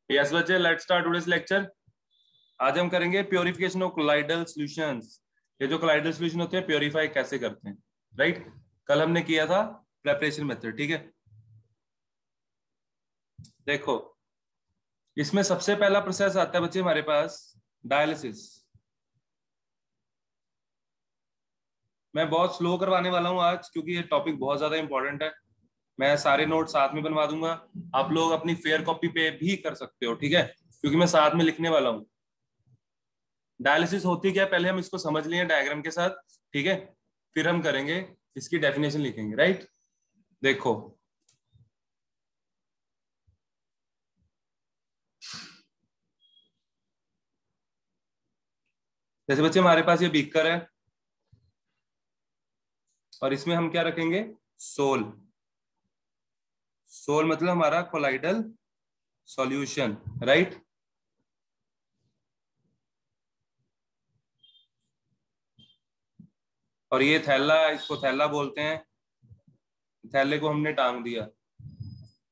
Yes बच्चे, let's start today's lecture. आज हम करेंगे प्योरिफिकेशन ऑफ कोलाइडल सॉल्यूशंस। ये जो कोलाइडल सॉल्यूशन होते हैं प्योरीफाई कैसे करते हैं, राइट। कल हमने किया था प्रेपरेशन मेथड, ठीक है। देखो, इसमें सबसे पहला प्रोसेस आता है बच्चे हमारे पास डायलिसिस। मैं बहुत स्लो करवाने वाला हूं आज, क्योंकि ये टॉपिक बहुत ज्यादा इंपॉर्टेंट है। मैं सारे नोट साथ में बनवा दूंगा, आप लोग अपनी फेयर कॉपी पे भी कर सकते हो, ठीक है, क्योंकि मैं साथ में लिखने वाला हूं। डायलिसिस होती क्या है पहले हम इसको समझ लिए डायग्राम के साथ, ठीक है, फिर हम करेंगे इसकी डेफिनेशन लिखेंगे, राइट। देखो, जैसे बच्चे हमारे पास ये बीकर है और इसमें हम क्या रखेंगे, सोल। सोल मतलब हमारा कोलाइडल सॉल्यूशन, राइट। और ये थैला, इसको थैला बोलते हैं। थैले को हमने टांग दिया,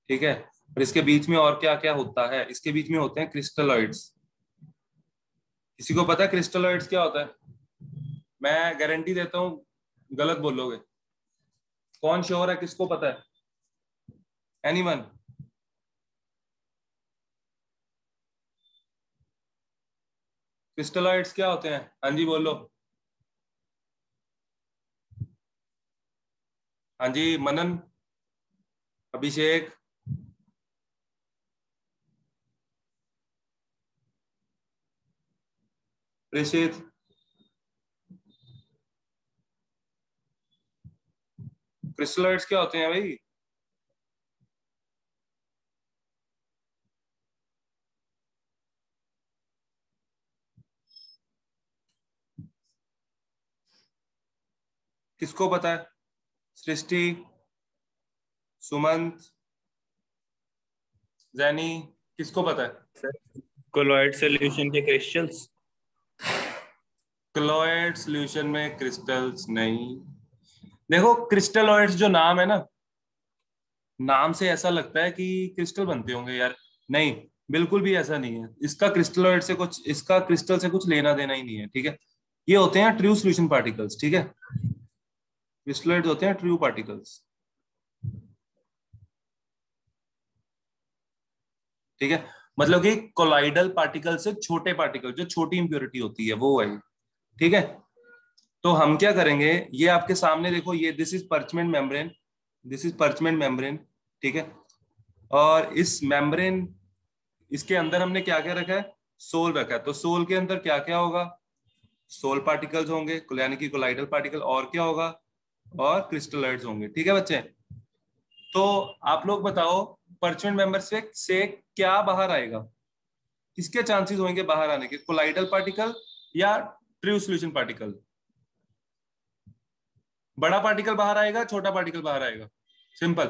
ठीक है। और इसके बीच में और क्या क्या होता है, इसके बीच में होते हैं क्रिस्टलॉइड्स। किसी को पता है क्रिस्टलॉइड्स क्या होता है? मैं गारंटी देता हूं गलत बोलोगे। कौन श्योर है, किसको पता है? एनीवन? क्रिस्टलॉइड्स क्या होते हैं? हाँ जी बोलो। हाँ जी, मनन, अभिषेक, प्रेषित, क्रिस्टलॉइड्स क्या होते हैं भाई? किसको पता है? सृष्टि, सुमंत, जैनी, किसको पता है? कोलॉइड सॉल्यूशन के क्रिस्टल्स। क्लोराइड सॉल्यूशन में क्रिस्टल्स नहीं। देखो, क्रिस्टलॉइड्स जो नाम है ना, नाम से ऐसा लगता है कि क्रिस्टल बनते होंगे यार। नहीं, बिल्कुल भी ऐसा नहीं है। इसका क्रिस्टलॉइड से कुछ, इसका क्रिस्टल से कुछ लेना देना ही नहीं है, ठीक है। ये होते हैं ट्रू सॉल्यूशन पार्टिकल्स, ठीक है। क्रिस्टलॉइड्स होते हैं ट्रू पार्टिकल्स, ठीक है। मतलब कि कोलाइडल पार्टिकल से छोटे पार्टिकल, जो छोटी इंप्योरिटी होती है वो है, ठीक है। तो हम क्या करेंगे, ये आपके सामने देखो, ये this is parchment membrane, this is parchment membrane, ठीक है। और इस मेम्ब्रेन, इसके अंदर हमने क्या क्या रखा है, सोल रखा है। तो सोल के अंदर क्या क्या होगा, सोल पार्टिकल्स होंगे, यानी कि कोलाइडल पार्टिकल, और क्या होगा, और क्रिस्टलॉइड्स होंगे, ठीक है बच्चे। तो आप लोग बताओ, परचमेंट मेंबर से क्या बाहर आएगा, किसके चांसेस होंगे बाहर आने के, कोलाइडल पार्टिकल या ट्रू सॉल्यूशन पार्टिकल? बड़ा पार्टिकल बाहर आएगा, छोटा पार्टिकल बाहर आएगा? सिंपल,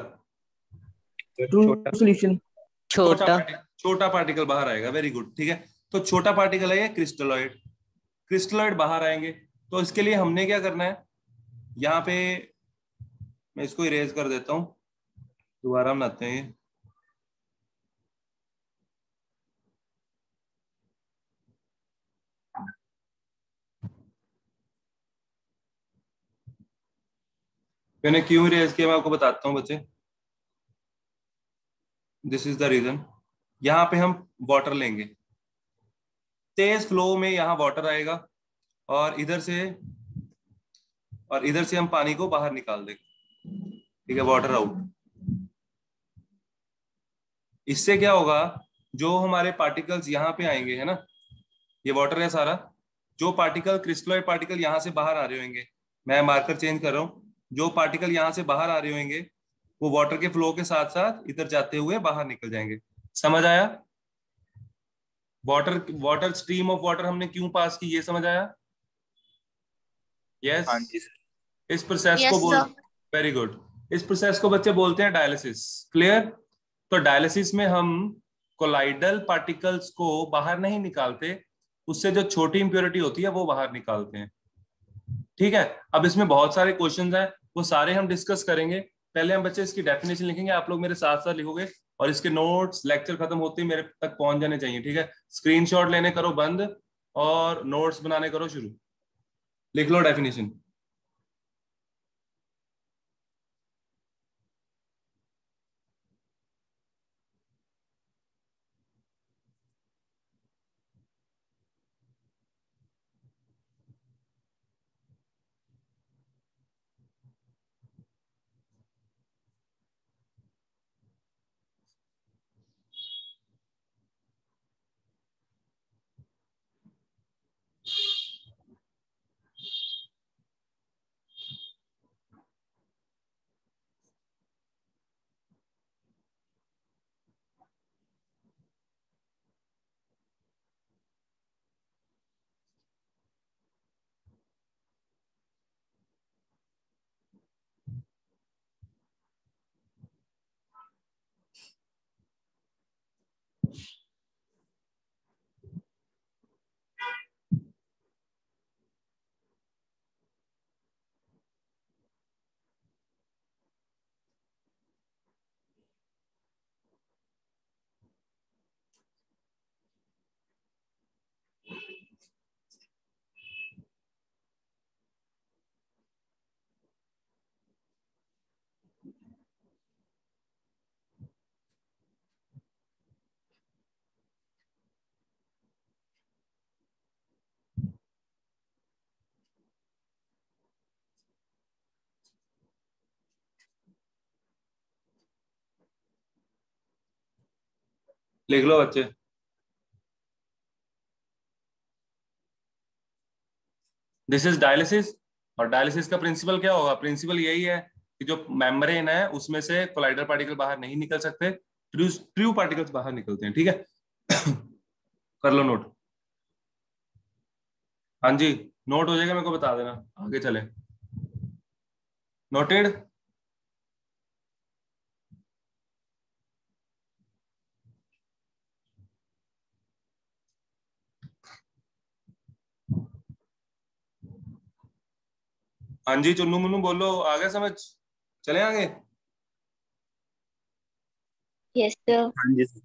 छोटा सॉल्यूशन। छोटा। छोटा पार्टिकल बाहर आएगा, वेरी गुड, ठीक है। तो छोटा पार्टिकल है ये क्रिस्टलॉइड, क्रिस्टलॉइड बाहर आएंगे। तो इसके लिए हमने क्या करना है, यहाँ पे मैं इसको इरेज कर देता हूं, दोबारा बनाते हैं। मैंने क्यों इरेज किया मैं आपको बताता हूं बच्चे। This is the reason. यहाँ पे हम वाटर लेंगे, तेज फ्लो में यहाँ वाटर आएगा, और इधर से हम पानी को बाहर निकाल देंगे, ठीक है, वाटर आउट। इससे क्या होगा, जो हमारे पार्टिकल्स यहाँ पे आएंगे, है ना, ये वाटर है सारा, जो पार्टिकल क्रिस्टलॉइड पार्टिकल यहाँ से बाहर आ रहे होंगे, मैं मार्कर चेंज कर रहा हूँ, जो पार्टिकल यहाँ से बाहर आ रहे होंगे वो वाटर के फ्लो के साथ साथ इधर जाते हुए बाहर निकल जाएंगे। समझ आया? वाटर स्ट्रीम ऑफ वाटर हमने क्यों पास की, ये समझ आया? यस। हाँ जी सर। इस प्रोसेस को Yes, बोल, sir. वेरी गुड, इस प्रोसेस को बच्चे बोलते हैं डायलिसिस। क्लियर? तो डायलिसिस में हम कोलाइडल पार्टिकल्स को बाहर नहीं निकालते, उससे जो छोटी इंप्योरिटी होती है वो बाहर निकालते हैं, ठीक है। अब इसमें बहुत सारे क्वेश्चंस हैं, वो सारे हम डिस्कस करेंगे। पहले हम बच्चे इसकी डेफिनेशन लिखेंगे, आप लोग मेरे साथ साथ लिखोगे। और इसके नोट्स लेक्चर खत्म होते ही मेरे तक पहुंच जाने चाहिए, ठीक है। स्क्रीनशॉट लेने करो बंद और नोट्स बनाने करो शुरू। लिख लो डेफिनेशन। लिख लो बच्चे। This is dialysis. और डायलिसिस का प्रिंसिपल क्या होगा? प्रिंसिपल यही है कि जो मेम्ब्रेन है उसमें से कोलाइडर पार्टिकल बाहर नहीं निकल सकते, ट्रू पार्टिकल्स बाहर निकलते हैं, ठीक है। कर लो नोट। हाँ जी, नोट हो जाएगा, मेरे को बता देना, आगे चले। नोटेड। हाँ जी चुन्नू मुन्नू बोलो, आ गया समझ? चले आगे। Yes sir. हाँ जी सर।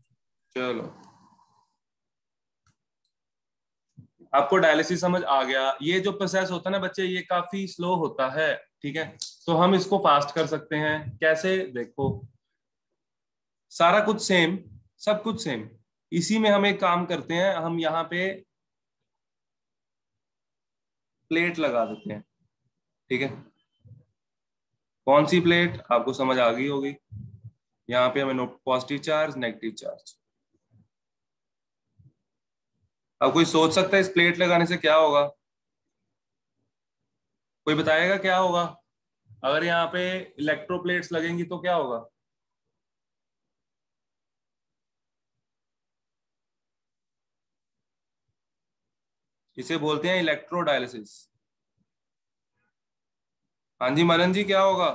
चलो, आपको डायलिसिस समझ आ गया। ये जो प्रोसेस होता है ना बच्चे, ये काफी स्लो होता है, ठीक है। तो हम इसको फास्ट कर सकते हैं कैसे? देखो, सारा कुछ सेम, सब कुछ सेम। इसी में हम एक काम करते हैं, हम यहाँ पे प्लेट लगा देते हैं, ठीक है। कौन सी प्लेट? आपको समझ आ गई होगी। यहाँ पे हमें पॉजिटिव चार्ज, नेगेटिव चार्ज। अब कोई सोच सकता है इस प्लेट लगाने से क्या होगा? कोई बताएगा क्या होगा? अगर यहाँ पे इलेक्ट्रोप्लेट्स लगेंगी तो क्या होगा? इसे बोलते हैं इलेक्ट्रोडायलिसिस। हाँ जी मनन जी, क्या होगा?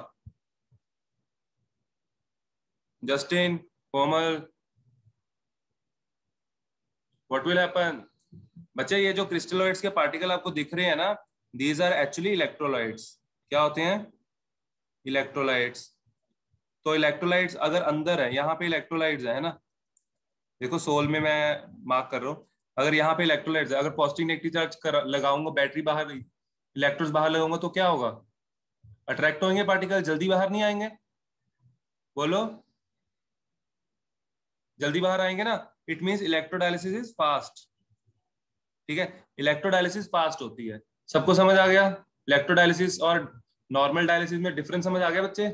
Justin, Komal, what will happen? बच्चे, ये जो क्रिस्टलॉइड्स के पार्टिकल आपको दिख रहे हैं ना, दीज आर एक्चुअली इलेक्ट्रोलाइट्स। क्या होते हैं? इलेक्ट्रोलाइट्स। तो इलेक्ट्रोलाइट्स अगर अंदर है, यहाँ पे इलेक्ट्रोलाइट्स है ना, देखो सोल में मैं मार्क कर रहा हूँ। अगर यहाँ पे इलेक्ट्रोलाइट्स है, अगर पॉजिटिव नेगेटिव चार्ज लगाऊंगा, बैटरी बाहर, इलेक्ट्रॉन्स बाहर लगाऊंगा तो क्या होगा? अट्रैक्ट होंगे पार्टिकल, जल्दी बाहर नहीं आएंगे? बोलो, जल्दी बाहर आएंगे ना। It means electrodialysis is fast, ठीक है। इलेक्ट्रोडायलिसिस फास्ट होती है। सबको समझ आ गया? इलेक्ट्रोडायलिसिस और नॉर्मल डायलिसिस में डिफरेंस समझ आ गया बच्चे?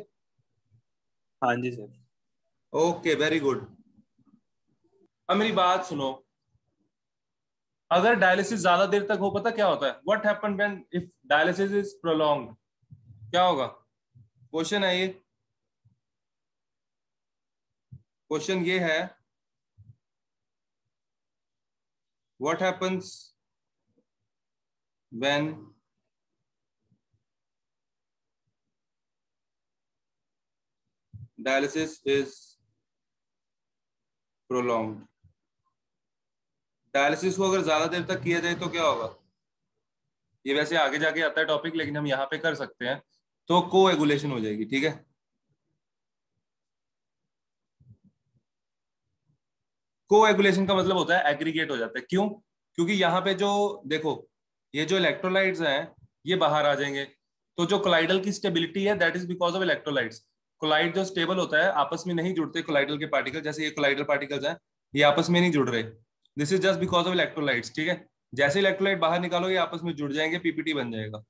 हाँ जी सर। Okay, very good. अब मेरी बात सुनो। अगर डायलिसिस ज्यादा देर तक हो, पता क्या होता है? What happen when if dialysis is prolonged? क्या होगा? क्वेश्चन है ये, क्वेश्चन ये है, what happens when dialysis is prolonged? Dialysis को अगर ज्यादा देर तक किया जाए तो क्या होगा? ये वैसे आगे जाके आता है टॉपिक, लेकिन हम यहाँ पे कर सकते हैं। तो कोएगुलेशन हो जाएगी, ठीक है। कोएगुलेशन का मतलब होता है एग्रीगेट हो जाता है। क्यों? क्योंकि यहाँ पे जो देखो ये जो इलेक्ट्रोलाइट्स हैं ये बाहर आ जाएंगे, तो जो कोलाइडल की स्टेबिलिटी है that is because of electrolytes. Colloid जो स्टेबल होता है आपस में नहीं जुड़ते कोलाइडल के पार्टिकल, जैसे ये कोलाइडल पार्टिकल्स हैं ये आपस में नहीं जुड़ रहे, this is just because of electrolytes. ठीक है, जैसे इलेक्ट्रोलाइट बाहर निकालो ये आपस में जुड़ जाएंगे, पीपीटी बन जाएगा।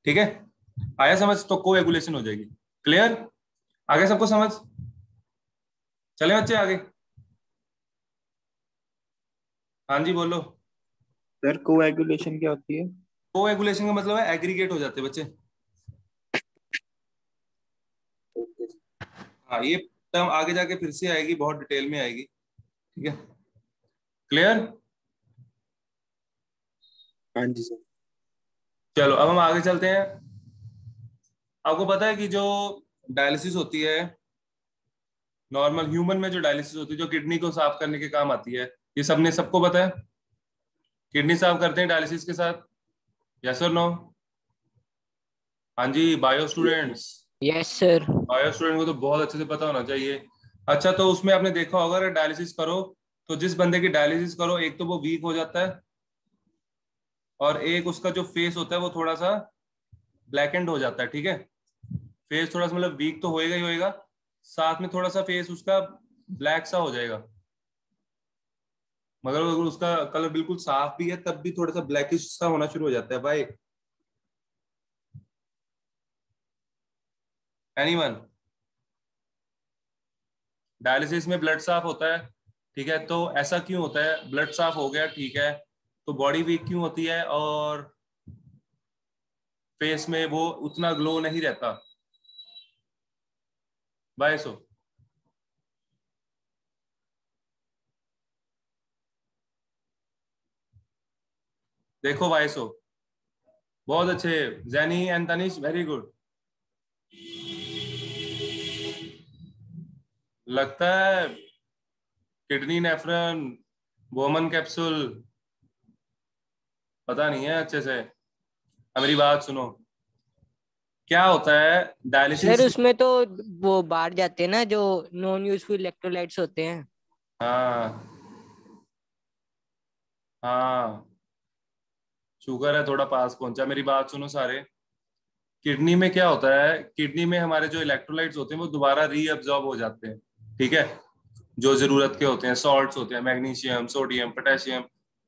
ठीक है, आया समझ? तो कोएगुलेशन हो जाएगी। क्लियर? आगे सबको समझ? चले बच्चे आगे। हाँ जी बोलो। सर कोएगुलेशन क्या होती है? कोएगुलेशन का मतलब है एग्रीगेट हो जाते हैं बच्चे। हाँ, ये टर्म आगे जाके फिर से आएगी, बहुत डिटेल में आएगी। ठीक है, क्लियर? हाँ जी सर। चलो अब हम आगे चलते हैं। आपको पता है कि जो डायलिसिस होती है नॉर्मल ह्यूमन में, जो डायलिसिस होती है जो किडनी को साफ करने के काम आती है, ये सबको पता है? किडनी साफ करते हैं डायलिसिस के साथ, यस और नो? हाँ जी, bio students. Yes sir. Bio student को तो बहुत अच्छे से पता होना चाहिए। अच्छा, तो उसमें आपने देखा होगा अगर डायलिसिस करो तो जिस बंदे की डायलिसिस करो एक तो वो वीक हो जाता है, और एक उसका जो फेस होता है वो थोड़ा सा ब्लैक एंड हो जाता है। ठीक है, फेस थोड़ा सा मतलब वीक तो होएगा ही होएगा, साथ में थोड़ा सा फेस उसका ब्लैक सा हो जाएगा। मगर अगर उसका कलर बिल्कुल साफ भी है तब भी थोड़ा सा ब्लैकिश सा होना शुरू हो जाता है भाई। एनीवन? डायलिसिस में ब्लड साफ होता है, ठीक है, तो ऐसा क्यों होता है? ब्लड साफ हो गया, ठीक है, तो बॉडी वीक क्यों होती है और फेस में वो उतना ग्लो नहीं रहता? बायसो, देखो बायसो, बहुत अच्छे। जैनी एंड तनिष, वेरी गुड। लगता है किडनी नेफ्रॉन, वोमन कैप्सूल, पता नहीं है अच्छे से। अब मेरी बात सुनो, क्या होता है सर डायलिसिस? उसमें तो वो बाहर जाते हैं ना जो नॉन यूजफुल इलेक्ट्रोलाइट्स होते हैं। हाँ हाँ, शुगर है थोड़ा पास पहुंचा। मेरी बात सुनो सारे, किडनी में क्या होता है, किडनी में हमारे जो इलेक्ट्रोलाइट्स होते हैं वो दोबारा रीअब्जॉर्ब हो जाते हैं। ठीक है, जो जरूरत के होते हैं, सॉल्ट्स होते हैं, मैग्नीशियम, सोडियम, पोटेशियम,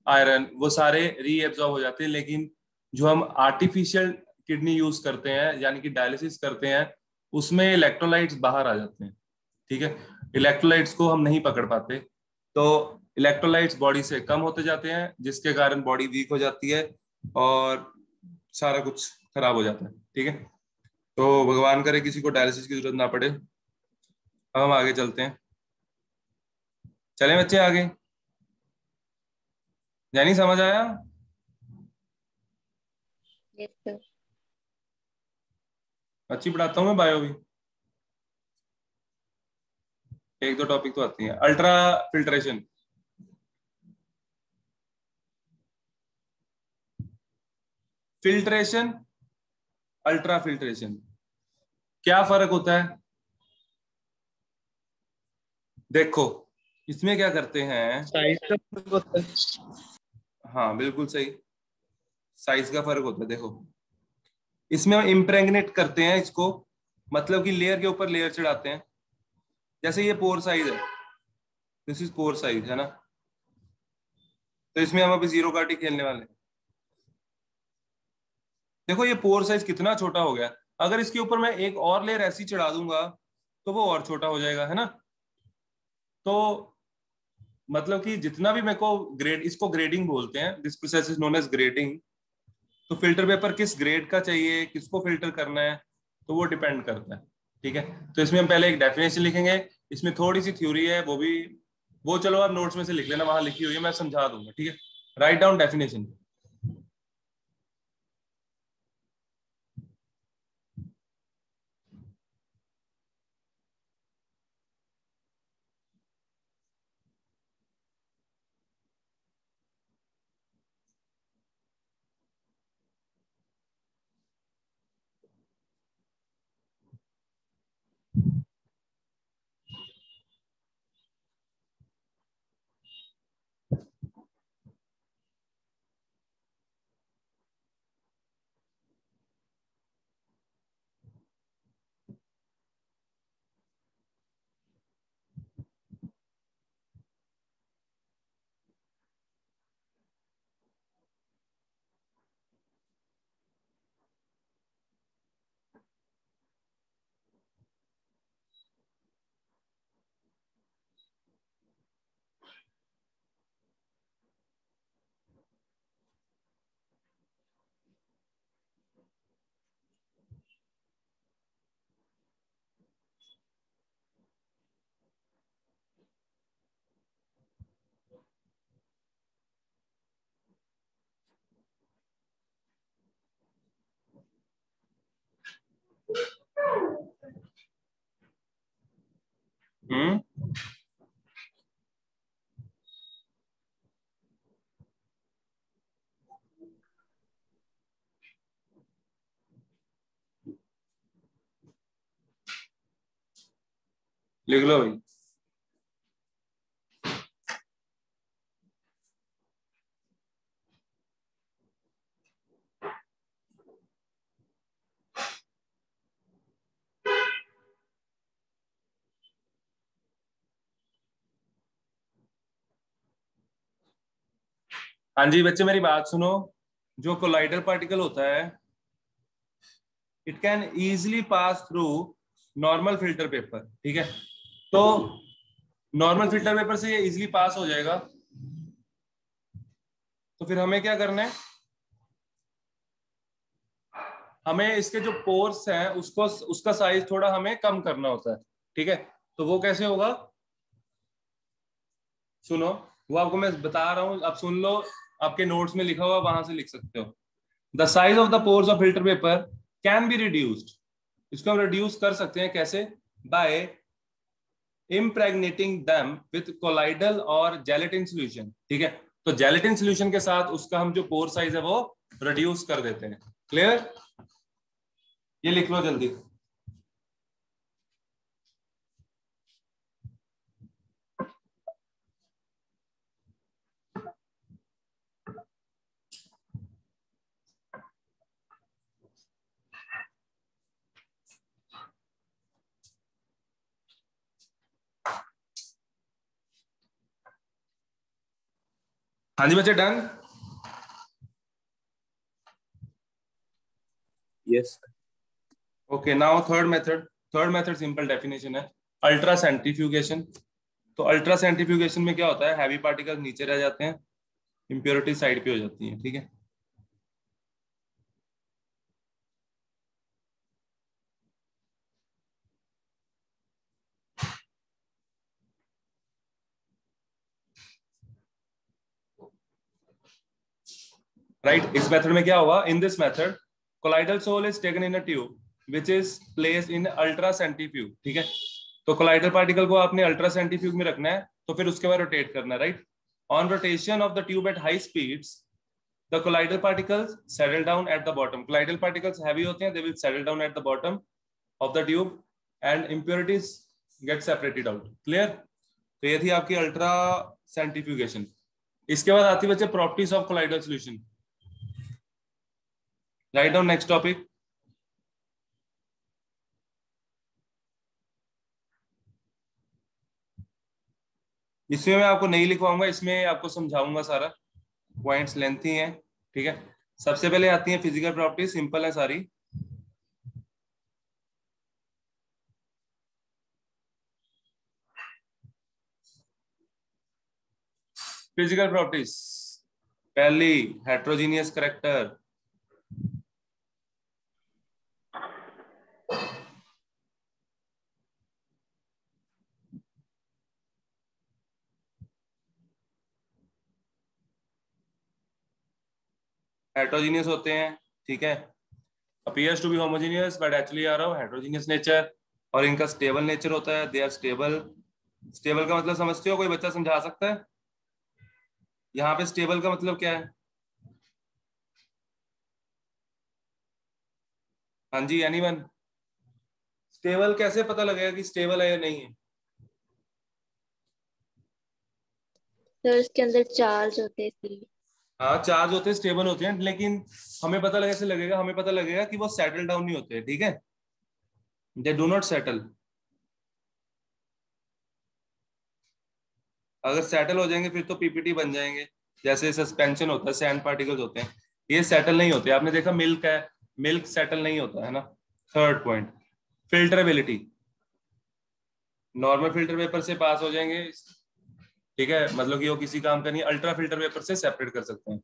आयरन, वो सारे रीअब्जॉर्ब हो जाते हैं। लेकिन जो हम आर्टिफिशियल किडनी यूज करते हैं यानी कि डायलिसिस करते हैं उसमें इलेक्ट्रोलाइट्स बाहर आ जाते हैं। ठीक है, इलेक्ट्रोलाइट्स को हम नहीं पकड़ पाते, तो इलेक्ट्रोलाइट्स बॉडी से कम होते जाते हैं जिसके कारण बॉडी वीक हो जाती है और सारा कुछ खराब हो जाता है। ठीक है, तो भगवान करे किसी को डायलिसिस की जरूरत ना पड़े। अब हम आगे चलते हैं। चलें बच्चे आगे? यानी समझ आया? Yes sir. अच्छी पढ़ाता हूँ मैं बायो भी, एक दो टॉपिक तो आती है। Ultra filtration, filtration, ultra filtration, क्या फर्क होता है? देखो इसमें क्या करते हैं। साइज का फर्क होता है। हाँ बिल्कुल सही, साइज का फर्क होता है। देखो इसमें हम इम्प्रेग्नेट करते हैं इसको, मतलब कि लेयर के ऊपर लेयर चढ़ाते हैं। जैसे ये पोर साइज है, दिस इज पोर साइज है ना, तो इसमें हम अभी जीरो काटी खेलने वाले हैं। देखो ये पोर साइज कितना छोटा हो गया, अगर इसके ऊपर मैं एक और लेयर ऐसी चढ़ा दूंगा तो वो और छोटा हो जाएगा, है ना? तो मतलब कि जितना भी मेरे को ग्रेड, इसको ग्रेडिंग बोलते हैं, this process is known as grading. तो फिल्टर पेपर किस ग्रेड का चाहिए, किसको फिल्टर करना है, तो वो डिपेंड करता है। ठीक है, तो इसमें हम पहले एक डेफिनेशन लिखेंगे, इसमें थोड़ी सी थ्योरी है, वो भी वो चलो आप नोट्स में से लिख लेना, वहां लिखी हुई है, मैं समझा दूंगा। ठीक है, राइट डाउन डेफिनेशन। हम्म, लिख लो भाई। हाँ जी बच्चे मेरी बात सुनो। जो कोलाइडल पार्टिकल होता है, it can easily pass through normal filter paper, ठीक है। तो नॉर्मल फिल्टर पेपर से ये इजिली पास हो जाएगा। तो फिर हमें क्या करना है, हमें इसके जो पोर्स हैं उसको, उसका साइज थोड़ा हमें कम करना होता है, ठीक है। तो वो कैसे होगा, सुनो, वो आपको मैं बता रहा हूं, आप सुन लो। आपके नोट्स में लिखा हुआ, वहां से लिख सकते हो। The size of the pores of filter paper can be reduced. इसको हम रिड्यूस कर सकते हैं कैसे, बाय इम्प्रेग्नेटिंग दैम विथ कोलाइडल और जेलेटिन सोल्यूशन, ठीक है। तो जेलेटिन सोल्यूशन के साथ उसका हम जो पोर साइज है वो रिड्यूस कर देते हैं। क्लियर, ये लिख लो जल्दी। हाँ जी बच्चे, done. Yes. Okay, now third method. Third method simple definition है, अल्ट्रा सेंट्रीफ्यूगेशन। तो अल्ट्रा सेंट्रीफ्यूगेशन में क्या होता है, हैवी पार्टिकल्स नीचे रह जाते हैं, इंप्योरिटी साइड पे हो जाती है, ठीक है। राइट, इस मेथड में क्या होगा, in this method colloidal sol is taken in a tube which is placed in ultra centrifuge, ठीक है। तो कोलाइडल पार्टिकल को आपने अल्ट्रा सेंट्रीफ्यूग में रखना है, तो फिर उसके बाद रोटेट करना है, right. On rotation of the tube at high speeds the colloidal particles settle down at the bottom. Colloidal particles heavy होते हैं, they will settle down at the bottom of the tube and impurities get separated out. Clear, तो ये थी आपकी ultra centrifugation. इसके बाद आती है बच्चे properties of colloidal solution. Write down next topic. इसमें मैं आपको नहीं लिखवाऊंगा, इसमें आपको समझाऊंगा सारा, पॉइंट्स लेंथी हैं, ठीक है। सबसे पहले आती है फिजिकल प्रॉपर्टीज, सिंपल है सारी। फिजिकल प्रॉपर्टीज, पहली हेट्रोजीनियस करैक्टर। हेट्रोजीनियस होते हैं, ठीक है। Appears to be homogeneous but actually are of heterogeneous nature. और इनका स्टेबल नेचर होता है, दे आर स्टेबल। स्टेबल का मतलब समझते हो, कोई बच्चा समझा सकता है यहाँ पे स्टेबल का मतलब क्या है? हाँ जी, एनीवन? स्टेबल कैसे पता लगेगा कि स्टेबल है या नहीं है? तो इसके अंदर चार्ज होते हैं इसलिए। हाँ, चार्ज होते हैं, स्टेबल होते हैं, लेकिन हमें पता कैसे लगेगा, हमें पता लगेगा कि वो सेटल डाउन नहीं होते, ठीक है। They do not settle. अगर सेटल हो जाएंगे फिर तो पीपीटी बन जाएंगे, जैसे सस्पेंशन होता है, सैंड पार्टिकल्स होते हैं, ये सेटल नहीं होते। आपने देखा मिल्क है, मिल्क सेटल नहीं होता है ना। Third point, filterability. Normal filter paper से पास हो जाएंगे, ठीक है, मतलब कि वो किसी काम का नहीं। अल्ट्रा फिल्टर पेपर से सेपरेट कर सकते हैं,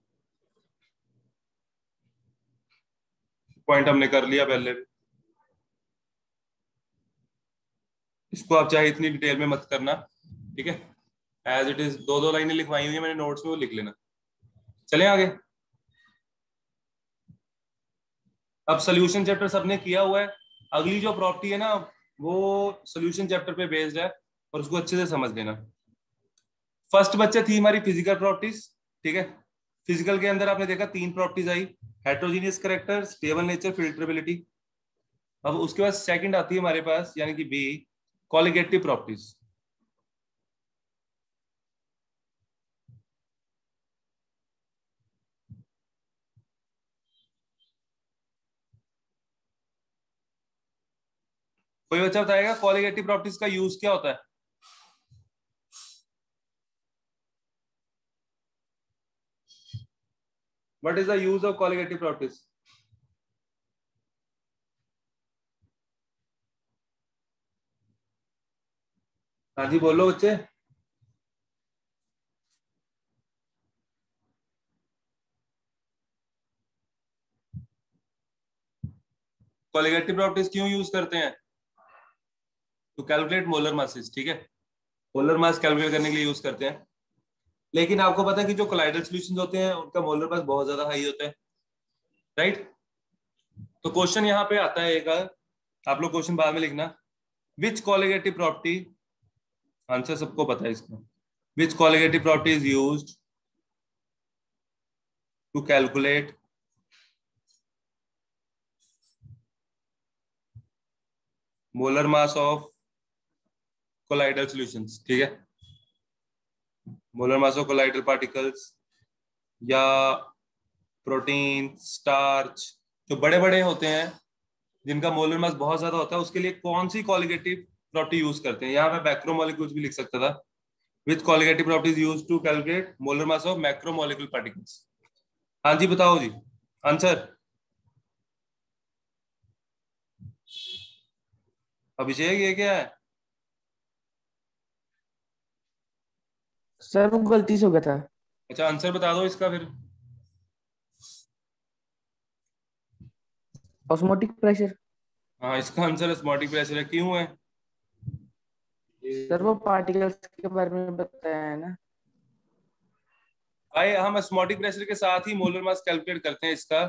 पॉइंट हमने कर लिया पहले। इसको आप चाहे इतनी डिटेल में मत करना, ठीक है। एज इट इज, दो दो लाइनें लिखवाई हुई है मैंने नोट्स में, वो लिख लेना। चलें आगे। अब सोल्यूशन चैप्टर सबने किया हुआ है, अगली जो प्रॉपर्टी है ना वो सोल्यूशन चैप्टर पे बेस्ड है और उसको अच्छे से समझ लेना। फर्स्ट बच्चे थी हमारी फिजिकल प्रॉपर्टीज, ठीक है। फिजिकल के अंदर आपने देखा 3 प्रॉपर्टीज आई, हेट्रोजीनियस कैरेक्टर, स्टेबल नेचर, फिल्टरेबिलिटी। अब उसके बाद सेकंड आती है हमारे पास यानी कि बी, कॉलिगेटिव प्रॉपर्टीज। कोई बच्चा बताएगा कॉलिगेटिव प्रॉपर्टीज का यूज क्या होता है? What is the use of colligative properties? हाँ जी बोलो बच्चे। कॉलिगेटिव प्रॉपर्टीज क्यों यूज करते हैं? टू कैलकुलेट मोलर मासेस, ठीक है। मोलर मास कैलकुलेट करने के लिए यूज करते हैं। लेकिन आपको पता है कि जो कोलाइडल सॉल्यूशंस होते हैं उनका मोलर मास बहुत ज्यादा हाई होता है, राइट। तो क्वेश्चन यहाँ पे आता है एक, आप लोग क्वेश्चन बाद में लिखना। विच कॉलिगेटिव प्रॉपर्टी, आंसर सबको पता है इसका, which colligative property is used to calculate molar mass of colloidal solutions, ठीक है। Molar mass of colloidal particles या प्रोटीन, स्टार्च, जो बड़े बड़े होते हैं जिनका मोलर मास बहुत ज्यादा होता है, उसके लिए कौन सी कॉलिगेटिव प्रॉपर्टी यूज करते हैं? यहाँ मैं मैक्रोमोलिक्यूल्स भी लिख सकता था। Which colligative property is used to calculate molar mass of macromolecule particles? हाँ जी बताओ जी आंसर। अभिषेक ये क्या है? सर वो गलती से हो गया था। अच्छा आंसर बता दो इसका फिर। Osmotic pressure. हाँ इसका आंसर ऑस्मोटिक प्रेशर है। क्यों है? सर वो पार्टिकल्स के बारे में बताया है ना। भाई हम ऑस्मोटिक प्रेशर के साथ ही मोलर मास कैलकुलेट करते हैं इसका,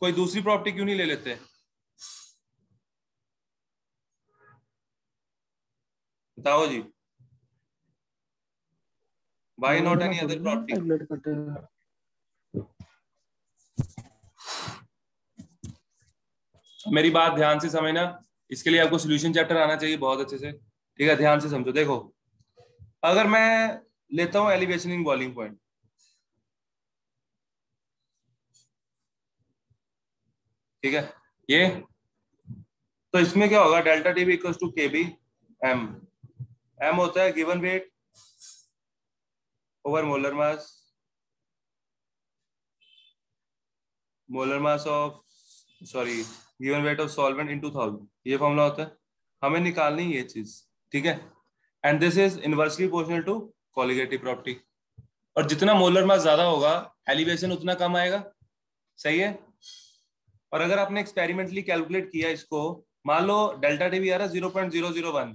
कोई दूसरी प्रॉपर्टी क्यों नहीं ले लेते? बताओ जी। Why not molar any mass other थोड़ी ना property? कैलकुलेट करते हैं। मेरी बात ध्यान से समझना, इसके लिए आपको सॉल्यूशन चैप्टर आना चाहिए बहुत अच्छे से, ठीक है। ध्यान से समझो। देखो अगर मैं लेता हूं एलिवेशन इन बॉइलिंग पॉइंट, ठीक है, ये तो इसमें क्या होगा, delta t b equal to k b m. M होता है given weight over molar mass, molar mass of sorry given weight of solvent into 1000, ये फॉर्मूला होता है। हमें निकालनी ये चीज, ठीक है। And this is inversely proportional to colligative property. और जितना मोलर मास ज्यादा होगा एलिवेशन उतना कम आएगा, सही है। और अगर आपने एक्सपेरिमेंटली कैलकुलेट किया इसको, मान लो डेल्टा टी भी आ रहा है 0.001,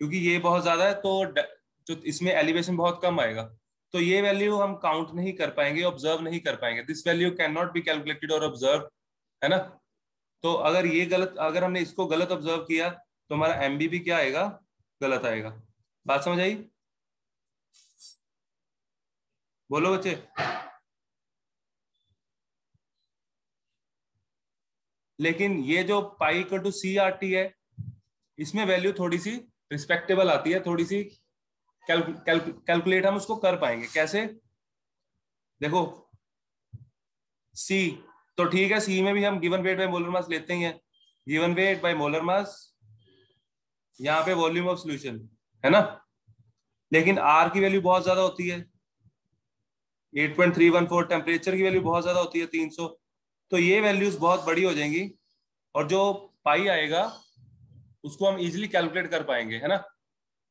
क्योंकि ये बहुत ज्यादा है तो जो इसमें एलिवेशन बहुत कम आएगा, तो ये वैल्यू हम काउंट नहीं कर पाएंगे, ऑब्जर्व नहीं कर पाएंगे। This value can not be calculated और ऑब्जर्व, है ना। तो अगर ये गलत, अगर हमने इसको गलत ऑब्जर्व किया तो हमारा एमबी भी क्या आएगा, गलत आएगा। बात समझ आई? बोलो बच्चे। लेकिन ये जो pi equal to c r t है, इसमें वैल्यू थोड़ी सी रिस्पेक्टेबल आती है, थोड़ी सी कैलकुलेट हम उसको कर पाएंगे। कैसे? देखो सी तो ठीक है, सी में भी हम given weight by molar mass लेते ही हैं, given weight by molar mass, यहाँ पे वॉल्यूम ऑफ सॉल्यूशन, है ना। लेकिन आर की वैल्यू बहुत ज्यादा होती है 8.314, टेम्परेचर की वैल्यू बहुत ज्यादा होती है 300, तो ये वैल्यूज बहुत बड़ी हो जाएंगी और जो पाई आएगा उसको हम इजीली कैलकुलेट कर पाएंगे, है ना,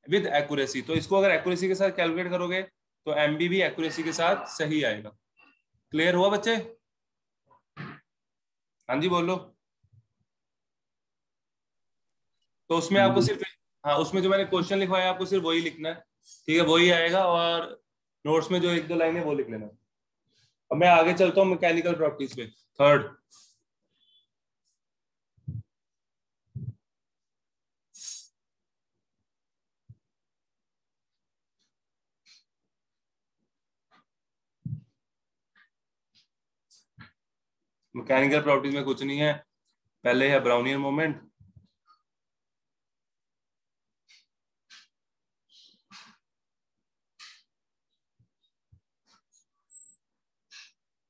विद एक्यूरेसी। तो इसको अगर एक्यूरेसी के साथ कैलकुलेट करोगे तो एमबी भी एक्यूरेसी के साथ सही आएगा। क्लियर हुआ बच्चे? हाँ जी बोलो। तो उसमें आपको सिर्फ, हाँ उसमें जो मैंने क्वेश्चन लिखवाया आपको सिर्फ वही लिखना है, ठीक है, वही आएगा। और नोट्स में जो 1-2 लाइन है वो लिख लेना। अब मैं आगे चलता हूँ मैकेनिकल प्रॉपर्टीज पे, थर्ड। मैकेनिकल प्रॉपर्टीज में कुछ नहीं है, पहले है ब्राउनियन मोमेंट,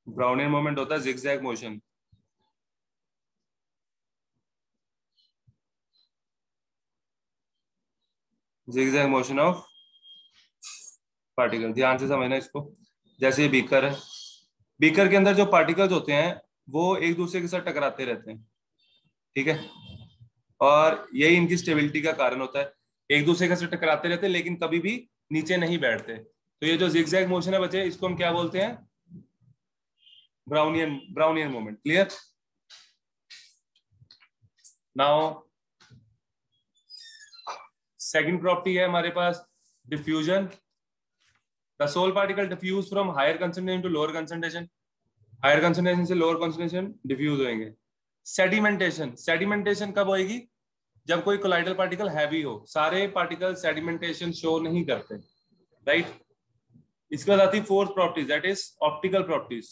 ब्राउनियन मोमेंट होता है zigzag motion. Zigzag motion of particle, ध्यान से समझना इसको। जैसे ये बीकर है, बीकर के अंदर जो पार्टिकल्स होते हैं वो एक दूसरे के साथ टकराते रहते हैं, ठीक है, और यही इनकी स्टेबिलिटी का कारण होता है। एक दूसरे के साथ टकराते रहते हैं लेकिन कभी भी नीचे नहीं बैठते। तो ये जो जिगजैग मोशन है बच्चे, इसको हम क्या बोलते हैं? Brownian moment. Clear? Now second property है हमारे पास diffusion. The sol particle diffuse from higher concentration to lower concentration, higher concentration से लोअर कंसंट्रेशन डिफ्यूज होंगे। सेडिमेंटेशन, सेडिमेंटेशन कब होएगी? जब कोई कोलाइडल पार्टिकल हैवी हो। सारे पार्टिकल सेडिमेंटेशन शो नहीं करते, राइट? इसके बाद आती है fourth properties, that is optical properties.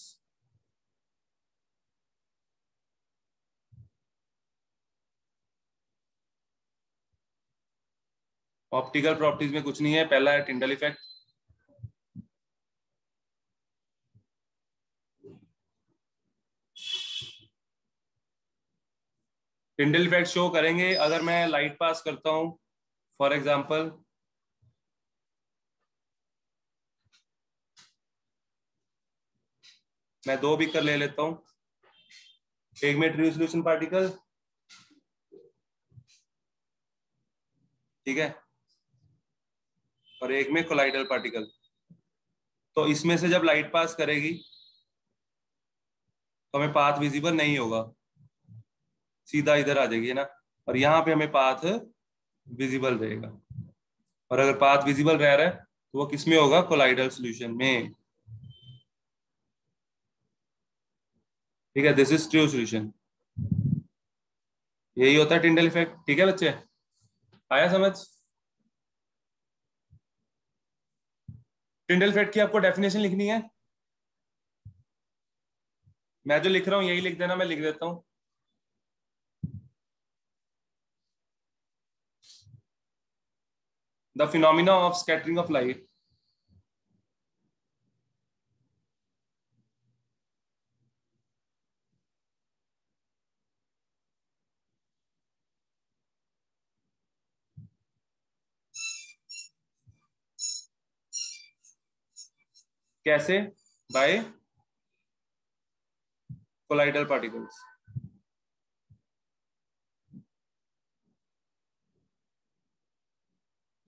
Optical properties में कुछ नहीं है, पहला है Tyndall effect. Tyndall effect show करेंगे अगर मैं लाइट पास करता हूं। फॉर एग्जांपल मैं दो बीकर ले लेता हूं, एक में ट्रू सॉल्यूशन पार्टिकल, ठीक है, और एक में कोलाइडल पार्टिकल। तो इसमें से जब लाइट पास करेगी तो हमें पाथ विजिबल नहीं होगा, सीधा इधर आ जाएगी ना, और यहाँ पे हमें पाथ विजिबल रहेगा। और अगर पाथ विजिबल रह रहा है तो वो किस में होगा? कोलाइडल सॉल्यूशन में, ठीक है। This is true solution. यही होता है टिंडल इफेक्ट, ठीक है बच्चे, आया समझ? टिंडल इफेक्ट की आपको डेफिनेशन लिखनी है, मैं जो लिख रहा हूं यही लिख देना, मैं लिख देता हूं। The phenomena of scattering of light कैसे? By colloidal particles.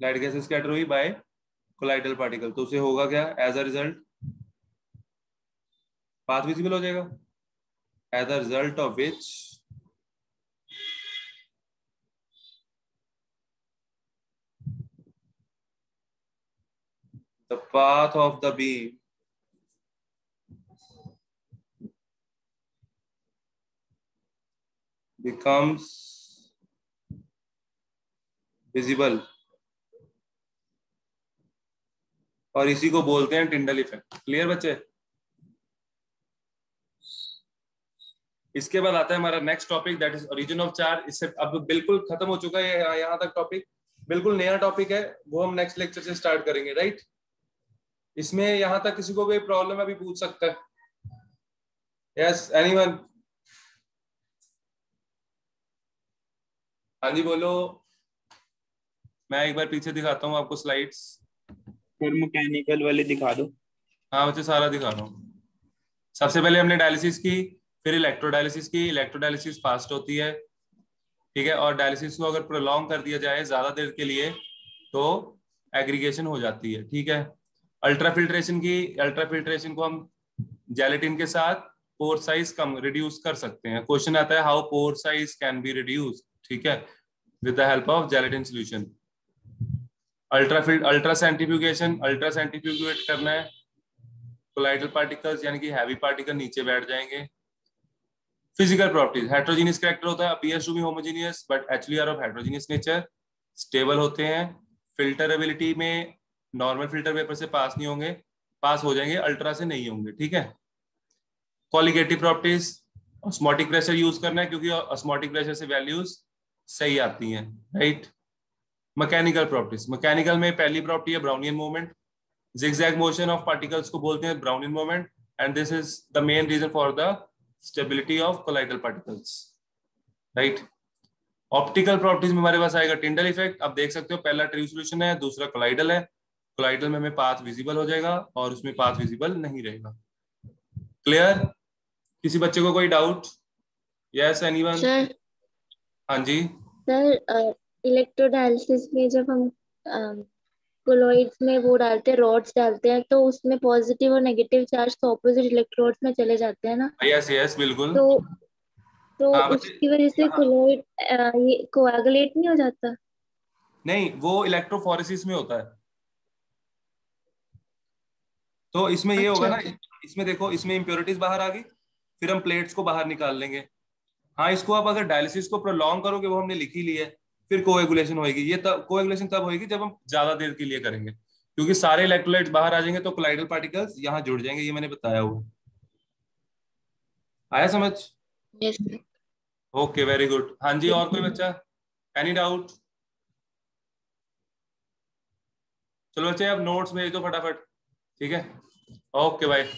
लाइट कैसे स्कैटर हुई? By colloidal particle. तो उसे होगा क्या? As a result path visible हो जाएगा, as a result of which the path of the beam becomes visible, और इसी को बोलते हैं टिंडल इफेक्ट। क्लियर बच्चे? इसके बाद आता है हमारा next topic, that is origin of charge. इससे अब बिल्कुल खत्म हो चुका है यहाँ तक टॉपिक, बिल्कुल नया टॉपिक है, वो हम नेक्स्ट लेक्चर से स्टार्ट करेंगे, राइट? इसमें यहाँ तक किसी को कोई प्रॉब्लम अभी पूछ सकता है? Yes, anyone? हाँ जी बोलो। मैं एक बार पीछे दिखाता हूँ आपको स्लाइड्स। फिर मैकेनिकल वाले दिखा दो। हाँ बच्चे सारा दिखा रहा हूँ। सबसे पहले हमने डायलिसिस की, फिर इलेक्ट्रोडायलिसिस की। इलेक्ट्रोडायलिसिस फास्ट होती है, ठीक है, और डायलिसिस को अगर प्रोलॉन्ग कर दिया जाए ज्यादा देर के लिए तो एग्रीगेशन हो जाती है, ठीक है। अल्ट्राफिल्ट्रेशन की, अल्ट्राफिल्ट्रेशन को हम जेलेटिन के साथ पोर साइज कम रिड्यूस कर सकते हैं। क्वेश्चन आता है how pore size can be reduce, ठीक है, with the help of gelatin solution. Ultra centrifugation, ultra centrifugate करना है, कोलाइडल पार्टिकल्स यानी कि हैवी पार्टिकल नीचे बैठ जाएंगे। फिजिकल प्रॉपर्टीज, हेट्रोजीनियस कैरेक्टर होता है, appears to be homogeneous but actually are of heterogeneous nature. Stable होते हैं। फिल्टरेबिलिटी में नॉर्मल फिल्टर पेपर से पास नहीं होंगे, पास हो जाएंगे, अल्ट्रा से नहीं होंगे, ठीक है। Colligative properties, osmotic pressure use करना है क्योंकि ऑस्मोटिक प्रेशर से वैल्यूज सही आती हैं, राइट। मैकेनिकल प्रॉपर्टीज, मैकेनिकल में पहली प्रॉपर्टी है Brownian movement. zigzag motion of particles को बोलते हैं Brownian movement, and this is the main reason for the stability of colloidal particles, right. Optical properties में हमारे पास आएगा टिंडल इफेक्ट। आप देख सकते हो पहला ट्रू सॉल्यूशन है, दूसरा कोलाइडल है। कोलाइडल में हमें पाथ विजिबल हो जाएगा और उसमें पाथ विजिबल नहीं रहेगा। क्लियर? किसी बच्चे को कोई डाउट? Yes anyone? सर हाँ जी। सर इलेक्ट्रोडायलिसिस में जब हम कोलॉइड्स में वो डालते हैं, रॉड्स डालते हैं, तो उसमें पॉजिटिव और नेगेटिव चार्ज तो ऑपोजिट इलेक्ट्रोड्स में चले जाते हैं ना। यस यस बिल्कुल। तो हाँ, उसकी वजह से कोलॉइड ये कोएगुलेट नहीं हो जाता? नहीं, वो इलेक्ट्रोफोरेसिस में होता है। तो इसमें ये होगा ना, इसमें देखो, इसमें इम्प्योरिटीज बाहर आ गई, फिर हम प्लेट्स को बाहर निकाल लेंगे। हाँ, इसको आप अगर डायलिसिस को प्रोलॉन्ग करोगे, वो हमने लिखी ली है, फिर कोएगुलेशन होगी। ये तब कोएगुलेशन तब होगी जब हम ज्यादा देर के लिए करेंगे, क्योंकि सारे इलेक्ट्रोलाइट्स बाहर आ जाएंगे तो कोलाइडल पार्टिकल्स यहाँ जुड़ जाएंगे। ये मैंने बताया हुआ। आया समझ? यस। Okay, very good. हाँ जी, और कोई बच्चा? Any doubt? चलो बच्चे, अब नोट्स भेज दो फटाफट, ठीक है? Okay bye.